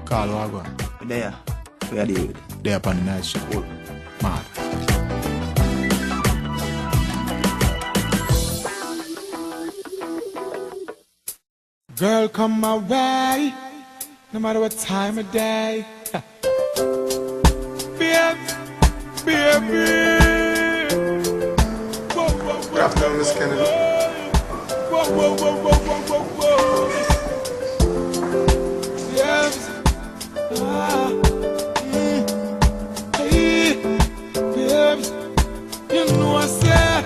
Call Wagwan. There. Where are they? There upon the night show. Mad. Girl, come my way, no matter what time of day. Baby, baby. Whoa, whoa, whoa. Good afternoon, Miss Kennedy. Whoa, whoa, whoa, whoa, whoa, whoa, whoa. Yes. Hey, babes. You know I said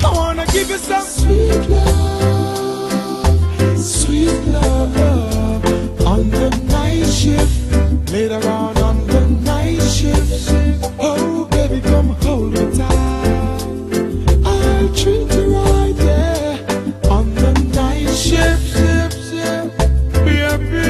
I wanna give you some sweet love on the night shift. Later on the night shift. Oh, baby, come hold me tight. I'll treat you right there on the night shift, baby.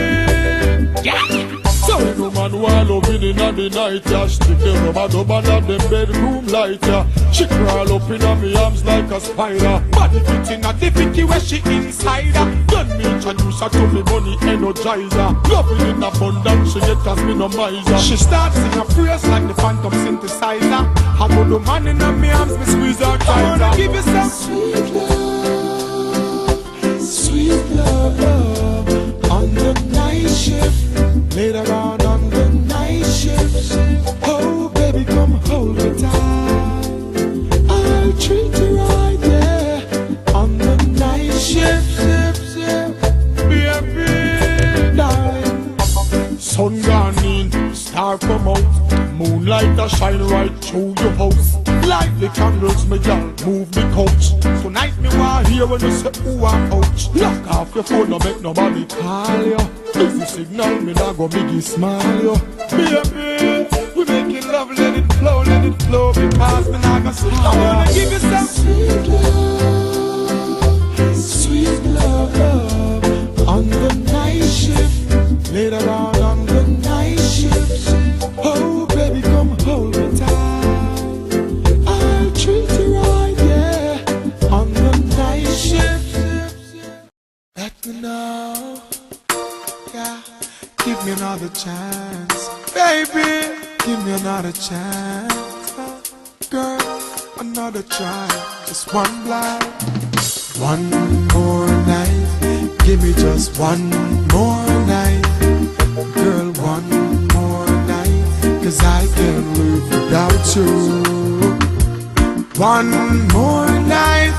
Yeah. So no man while loving in the night, yeah. Stick the rubber dub under the bedroom light, yeah. She crawl up in me arms like a spider. Body fit in a difficulty where she inside her. Then me introduce her to me money energizer. Loving in abundance, she get as me no miser. She starts sing a phrase like the phantom synthesizer. I got the man in me arms, me squeeze her tighter. I wanna give you some sweet love on the night shift. Later on the night shift. Oh baby, come hold me tight. I'll treat you right there on the night shift, baby, darling. Sun gone in, star come out. Moonlight a shine right through your house. Light the candles, me girl, move the couch. Tonight me want hear when you say ooh and ouch. Lock off your phone, no make nobody call you. Busy signal, me not go biggie smile you. Baby, we making love, let it flow, because me not go stop. I wanna give you some sweet love on the night shift. Later on the night shift. Oh baby, come hold me tight. I'll treat you right, yeah, on the night shift. Let me know, yeah. Give me another chance, baby. Give me another chance, girl. Another try, just one blind. One more night. Give me just one more night, girl. One more night, 'cause I can't live without you. One more night,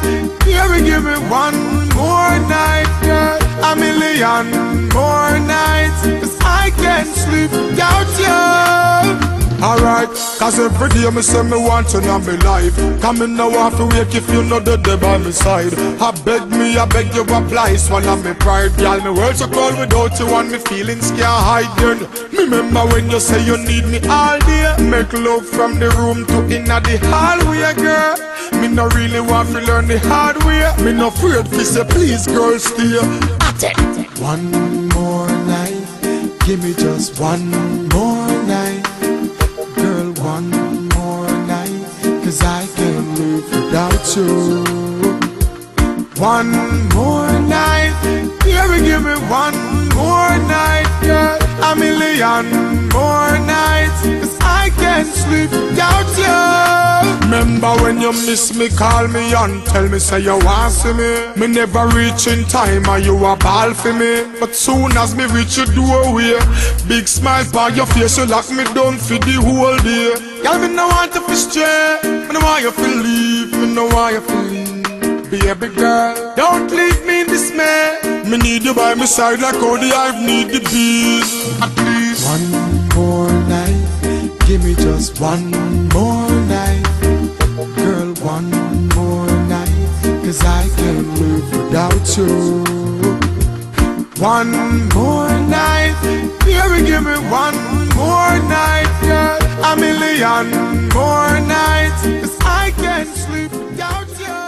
baby, give me one more night, girl. A million more nights, 'cause I can't sleep without you. Alright, 'cause every day me say me want you in my life. Come in now have to wake if you know that they by my side. I beg you apply, swallow me pride. Girl, me world so cold without you and me feelings can't hide. Then remember when you say you need me all day. Make love from the room to inna the hallway, girl. Me no really want to learn the hard way. Me no afraid to say please, girl, stay. One more night, give me just one more night, girl. One more night, 'cause I can't live without you. One more night, baby, give me one more night, girl. A million more nights, 'cause I can't sleep without you. Remember when you miss me, call me and tell me say you want see me. Me never reach in time and you a ball for me. But soon as me reach your doorway, big smile by your face, you lock me down for the whole day. Girl, me no want you to stray, me no want you to leave, me no want you to leave. Baby girl, don't leave me in dismay. Me need you by my side like how the hive need the bees. At least one more night, give me just one more night, girl. One more night, 'cause I can't live without you. One more night, baby, give me one more night, girl. A million more nights, 'cause I can't sleep without you.